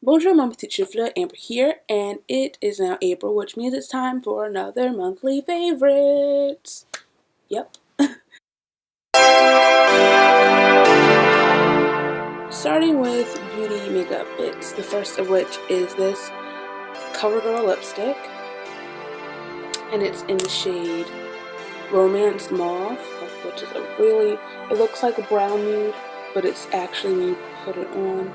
Bonjour, mon petit chifla, Amber here, and it is now April, which means it's time for another monthly favorites. Yep. Starting with beauty makeup bits, the first of which is this CoverGirl lipstick, and it's in the shade Romance Mauve, which is it looks like a brown nude, but it's actually, when you put it on,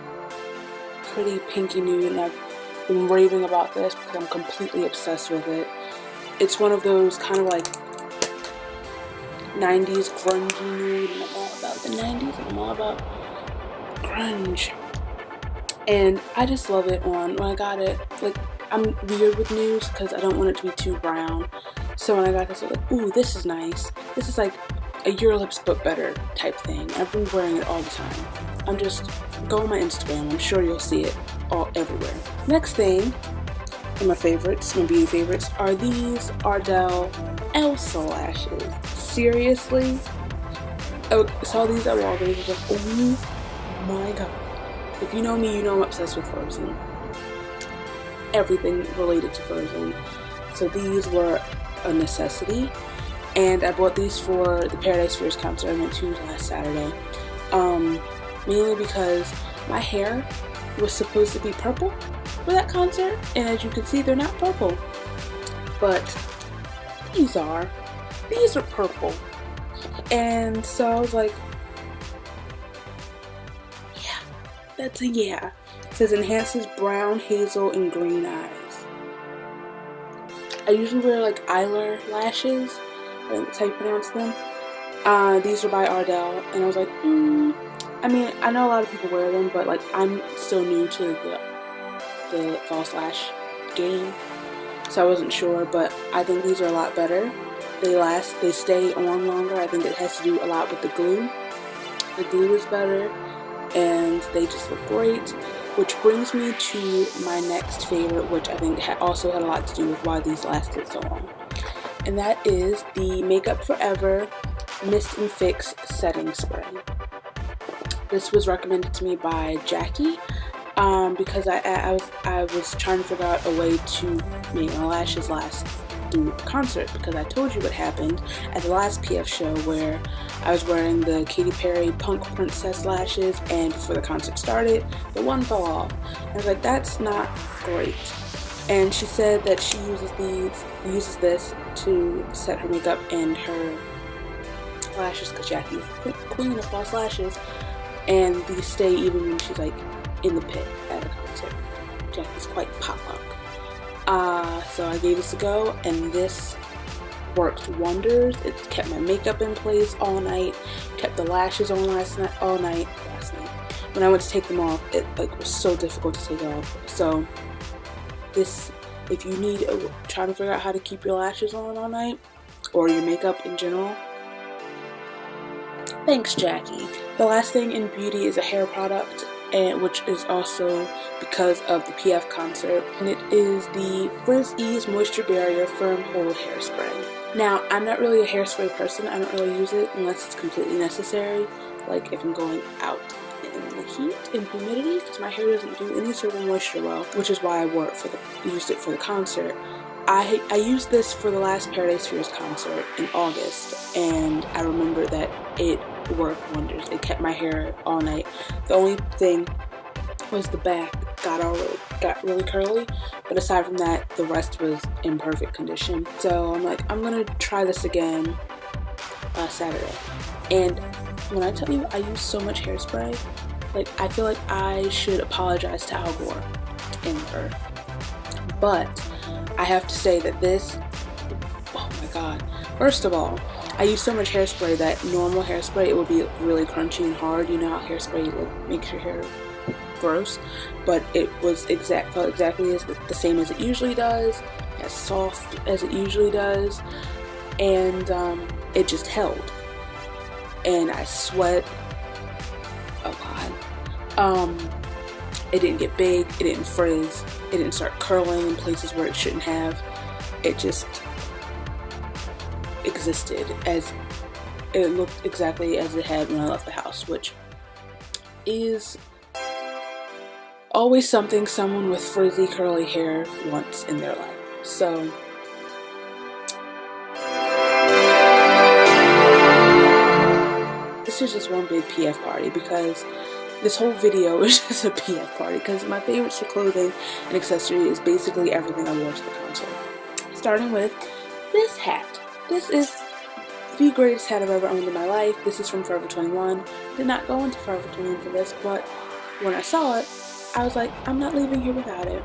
pretty pinky nude, and I've been raving about this because I'm completely obsessed with it. It's one of those kind of like 90s grungy nude, and I'm all about the 90s and I'm all about grunge. And I just love it when I got it. Like, I'm weird with nudes because I don't want it to be too brown. So when I got this, I was like, ooh, this is nice. This is like a Your Lips But Better type thing. I've been wearing it all the time. I'm just, go on my Instagram. I'm sure you'll see it everywhere. Next thing, my beauty favorites, are these Ardell Elsa lashes. Seriously? I saw these at Walgreens. I was like, oh my god. If you know me, you know I'm obsessed with Frozen. Everything related to Frozen. So these were a necessity. And I bought these for the Paradise Fears concert I went to last Saturday. Mainly because my hair was supposed to be purple for that concert, and as you can see, they're not purple. But these are purple. And so I was like, yeah, that's a yeah. It says enhances brown, hazel, and green eyes. I usually wear like Eyeliner lashes, I think that's how you pronounce them. These are by Ardell, and I was like, I mean, I know a lot of people wear them, but like I'm still new to the false lash game, so I wasn't sure, but I think these are a lot better. They last, they stay on longer. I think it has to do a lot with the glue. The glue is better, and they just look great. Which brings me to my next favorite, which I think also had a lot to do with why these lasted so long. And that is the Makeup Forever Mist and Fix Setting Spray. This was recommended to me by Jackie because I was trying to figure out a way to make my lashes last through the concert, because I told you what happened at the last PF show where I was wearing the Katy Perry Punk Princess lashes, and before the concert started, the one fell off. I was like, that's not great. And she said that she uses this to set her makeup and her lashes, because Jackie's the queen of false lashes, and these stay even when she's like in the pit at a concert. Jackie's quite pop punk. So I gave this a go, and this worked wonders. It kept my makeup in place all night, kept the lashes on last night. When I went to take them off, it was so difficult to take off. So this, if you need trying to figure out how to keep your lashes on all night, or your makeup in general, thanks, Jackie. The last thing in beauty is a hair product, and which is also because of the PF concert, and it is the Frizz Ease Moisture Barrier Firm Hold Hairspray. Now, I'm not really a hairspray person. I don't really use it unless it's completely necessary, like if I'm going out in the heat and humidity, because my hair doesn't do any sort of moisture well, which is why I used it for the concert. I used this for the last Paradise Fears concert in August, and I remember that it worked wonders. It kept my hair all night. The only thing was the back got really curly, but aside from that, the rest was in perfect condition. So I'm like, I'm gonna try this again Saturday. And when I tell you I use so much hairspray, like, I feel like I should apologize to Al Gore and her. But I have to say that this, oh my god. First of all, I use so much hairspray that normal hairspray, it would be really crunchy and hard. You know how hairspray makes your hair gross, but it felt exactly as the same as it usually does, as soft as it usually does, and it just held. And I sweat a lot. It didn't get big, it didn't frizz, it didn't start curling in places where it shouldn't have. It just existed as it looked exactly as it had when I left the house, which is always something someone with frizzy curly hair wants in their life. So this is just one big PF party, because this whole video is just a PF party, because my favorites for clothing and accessory is basically everything I wore to the concert. Starting with this hat. This is the greatest hat I've ever owned in my life. This is from Forever 21. Did not go into Forever 21 for this, but when I saw it, I was like, I'm not leaving here without it.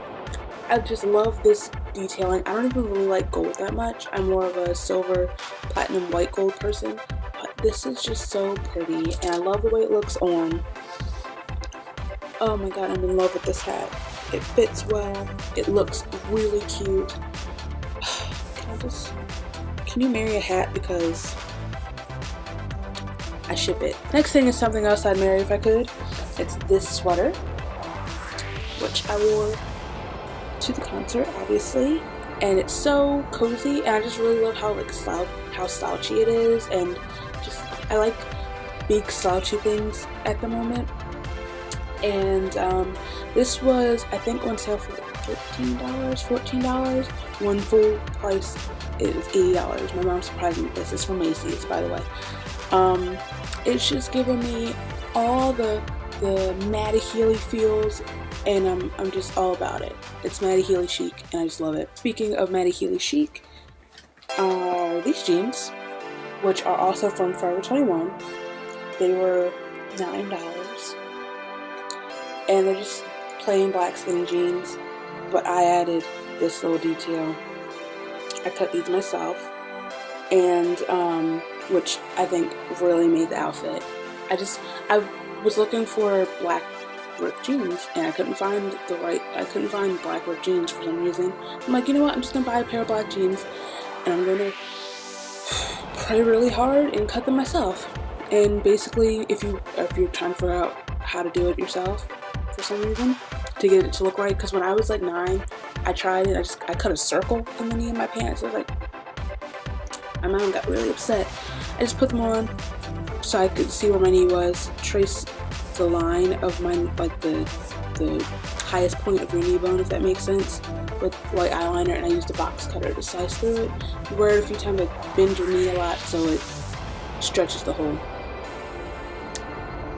I just love this detailing. I don't even really like gold that much. I'm more of a silver, platinum, white gold person. But this is just so pretty, and I love the way it looks on. Oh my god, I'm in love with this hat. It fits well. It looks really cute. Can you marry a hat? Because I ship it. Next thing is something else I'd marry if I could. It's this sweater, which I wore to the concert, obviously, and it's so cozy, and I just really love how how slouchy it is, and just I like big slouchy things at the moment. And this was, I think, on sale for $13, $14. One full price is $80. My mom surprised me with this. It's from Macy's, by the way. It's just giving me all the Maddie Healy feels, and I'm just all about it. It's Maddie Healy chic, and I just love it. Speaking of Maddie Healy chic, are these jeans, which are also from Forever 21. They were $9, and they're just plain black skinny jeans, but I added this little detail. I cut these myself, and which I think really made the outfit. I was looking for black ripped jeans, and I couldn't find black ripped jeans for some reason. I'm like, you know what, I'm just gonna buy a pair of black jeans, and I'm gonna pray really hard and cut them myself. And basically, if you're trying to figure out how to do it yourself for some reason to get it to look right, because when I was like 9, I tried it. I cut a circle in the knee of my pants. I was like, my mom got really upset. I just put them on so I could see where my knee was, trace the line of my, like the highest point of your knee bone, if that makes sense, with white eyeliner, and I used a box cutter to slice through it. You wear it a few times, like bend your knee a lot so it stretches the hole.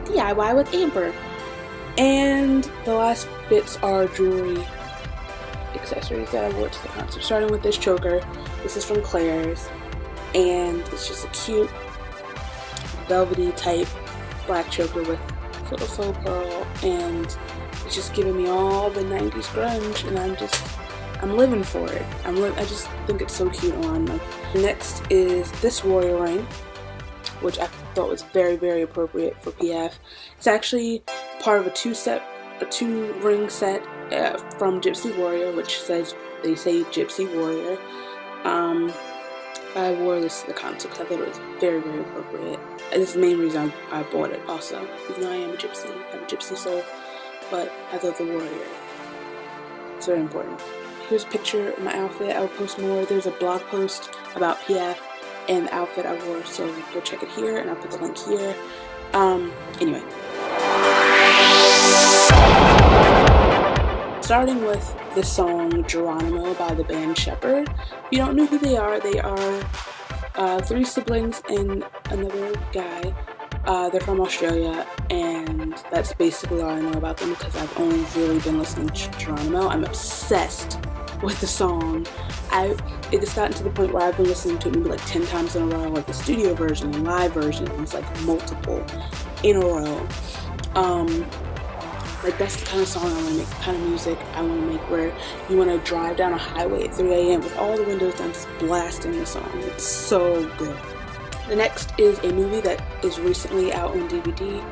DIY with Amber. And the last bits are jewelry accessories that I wore to the concert. Starting with this choker. This is from Claire's, and it's just a cute velvety type black choker with little faux pearl, and it's just giving me all the 90s grunge, and I'm living for it. I just think it's so cute on. Next is this warrior ring, which I thought was very, very appropriate for PF. It's actually part of a two ring set from Gypsy Warrior, which they say Gypsy Warrior. I wore this to the concert because I thought it was very, very appropriate. And this is the main reason I bought it also, even though I am a gypsy, I have a gypsy soul, but I thought the warrior is very important. Here's a picture of my outfit. I'll post more. There's a blog post about PF and the outfit I wore, so go check it here, and I'll put the link here. Anyway. Starting with the song Geronimo by the band Shepherd. If you don't know who they are 3 siblings and another guy. They're from Australia, and that's basically all I know about them because I've only really been listening to Geronimo. I'm obsessed with the song. It has gotten to the point where I've been listening to it maybe like 10 times in a row, like the studio version and live version. It's like multiple in a row. Like that's the kind of song I want to make, the kind of music I want to make, where you want to drive down a highway at 3 a.m. with all the windows down, just blasting the song. It's so good. The next is a movie that is recently out on DVD,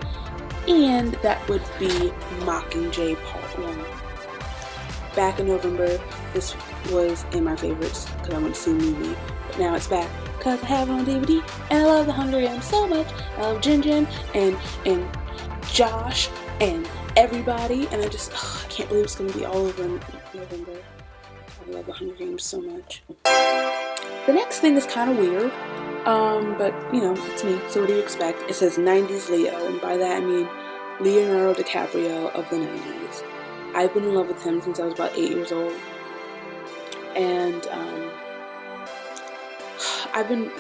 and that would be Mockingjay Part 1. Back in November, this was in my favorites because I went to see a movie, but now it's back because I have it on DVD, and I love the Hunger Games so much. I love Jin and Josh and everybody, and I can't believe it's going to be all over in November. I love the Hunger Games so much. The next thing is kind of weird, but you know, it's me, so what do you expect? It says 90s Leo, and by that I mean Leonardo DiCaprio of the 90s. I've been in love with him since I was about 8 years old. And I've been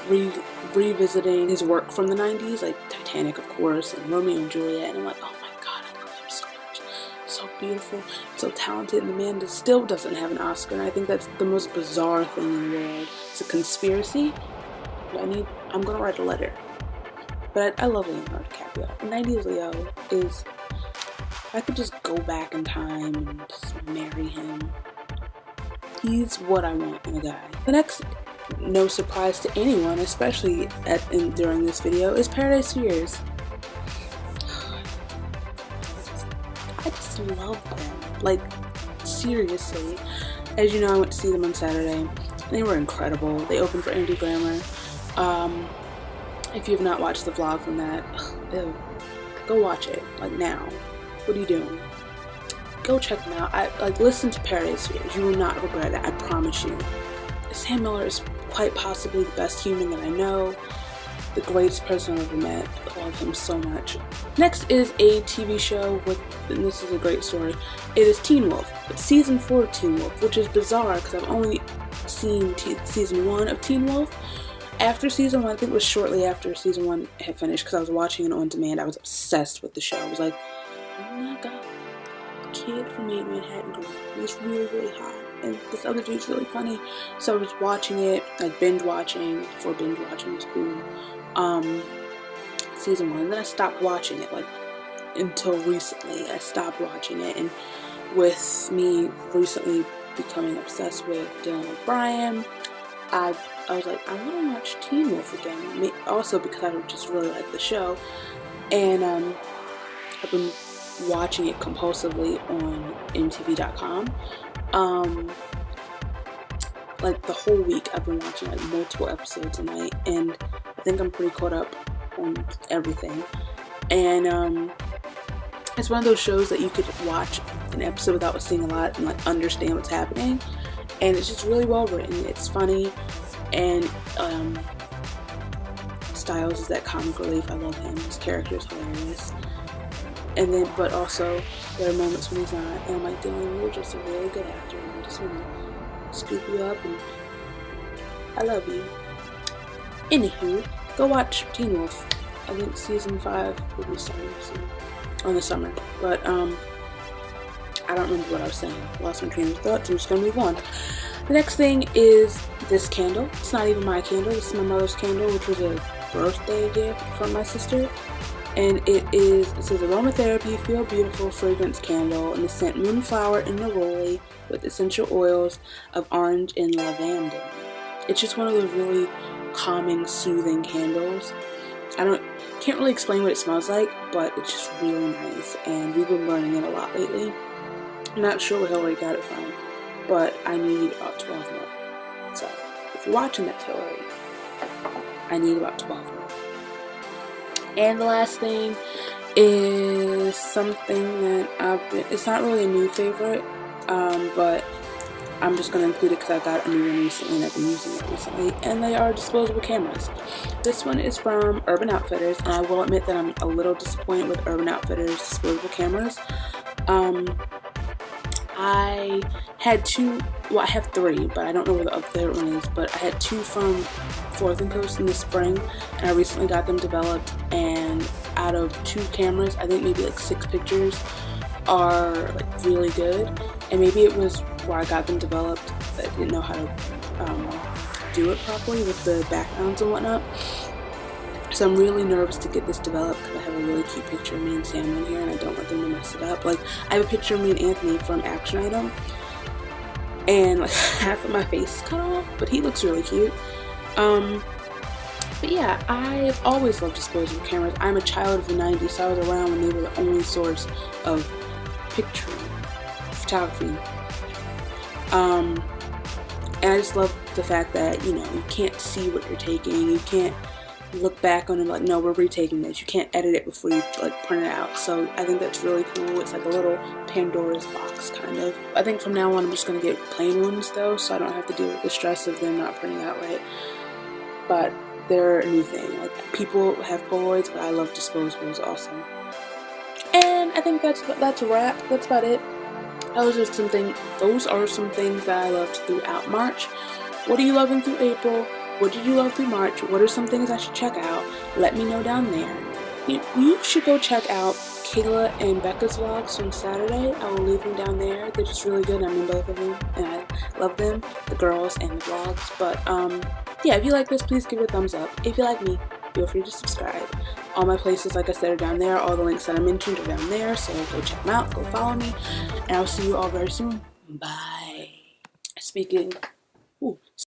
revisiting his work from the 90s, like Titanic, of course, and Romeo and Juliet, and I'm like, oh my god, I love him so much. So beautiful, so talented, and the man still doesn't have an Oscar, and I think that's the most bizarre thing in the world. It's a conspiracy. I'm gonna write a letter. But I love Leonardo DiCaprio. 90s Leo is, I could just go back in time and just marry him. He's what I want in a guy. The next, no surprise to anyone, especially during this video, is Paradise Fears. I just love them. Like, seriously. As you know, I went to see them on Saturday. They were incredible. They opened for Andy Grammer. If you have not watched the vlog from that, go watch it. Like, now. What are you doing? Go check them out. Listen to Paradise Fears. You will not regret it. I promise you. Sam Miller is quite possibly the best human that I know. The greatest person I've ever met. I love him so much. Next is a TV show and this is a great story. It is Teen Wolf. It's season 4 of Teen Wolf, which is bizarre because I've only seen season 1 of Teen Wolf. After season 1, I think it was shortly after season 1 had finished, because I was watching it on demand. I was obsessed with the show. I was like, oh my god, the kid from Manhattan Girl. He was really, really hot. And this other dude's really funny. So I was watching it, like binge watching, before binge watching was cool. Season 1. And then I stopped watching it, like, until recently. I stopped watching it. And with me recently becoming obsessed with Dylan O'Brien, I was like, I want to watch Teen Wolf again. Also because I just really like the show. And I've been watching it compulsively on MTV.com. Like the whole week I've been watching like multiple episodes a night, and I think I'm pretty caught up on everything. And it's one of those shows that you could watch an episode without seeing a lot and like understand what's happening. And it's just really well written. It's funny, and Styles is that comic relief. I love him. His character is hilarious. And then, but also there are moments when he's not, and I'm like, Dylan, you're just a really good actor, and I just want to scoop you up, and I love you. Anywho, go watch Teen Wolf. I think season 5 will be starting soon, on the summer. But I don't remember what I was saying. Lost my train of thought, so I'm just gonna move on. The next thing is this candle. It's not even my candle. This is my mother's candle, which was a birthday gift from my sister. And it says aromatherapy, feel beautiful fragrance candle, and the scent moonflower and neroli with essential oils of orange and lavender. It's just one of those really calming, soothing candles. Can't really explain what it smells like, but it's just really nice, and we've been burning it a lot lately. I'm not sure where Hillary got it from, but I need about 12 more. So if you're watching that, Hillary, I need about 12 more. And the last thing is something that it's not really a new favorite, but I'm just going to include it because I got a new one recently and I've been using it recently, and they are disposable cameras. This one is from Urban Outfitters, and I will admit that I'm a little disappointed with Urban Outfitters disposable cameras. I had two, well I have 3, but I don't know where the third one is, but I had 2 from 4th & Coast in the spring, and I recently got them developed, and out of 2 cameras, I think maybe like 6 pictures are like really good, and maybe it was where I got them developed that I didn't know how to do it properly with the backgrounds and whatnot. So I'm really nervous to get this developed because I have a really cute picture of me and Sam in here, and I don't want them to mess it up. Like, I have a picture of me and Anthony from Action Item, and like half of my face is cut off, but he looks really cute. But yeah, I've always loved disposable cameras. I'm a child of the 90s, so I was around when they were the only source of photography. And I just love the fact that, you know, you can't see what you're taking, you can't look back on it like, no, we're retaking this. You can't edit it before you like print it out. So I think that's really cool. It's like a little Pandora's box kind of. I think from now on I'm just gonna get plain ones though, so I don't have to deal with the stress of them not printing out right. But they're a new thing. Like, people have Polaroids, but I love disposables also. And I think that's a wrap. That's about it. those are some things that I loved throughout March. What are you loving through April? What did you love through March? What are some things I should check out? Let me know down there. You should go check out Kayla and Becca's vlogs from Saturday. I will leave them down there. They're just really good. I'm in both of them and I love them, the girls and the vlogs. But yeah, if you like this, please give it a thumbs up. If you like me, feel free to subscribe. All my places, like I said, are down there. All the links that I mentioned are down there, so go check them out, go follow me, and I'll see you all very soon. Bye. Speaking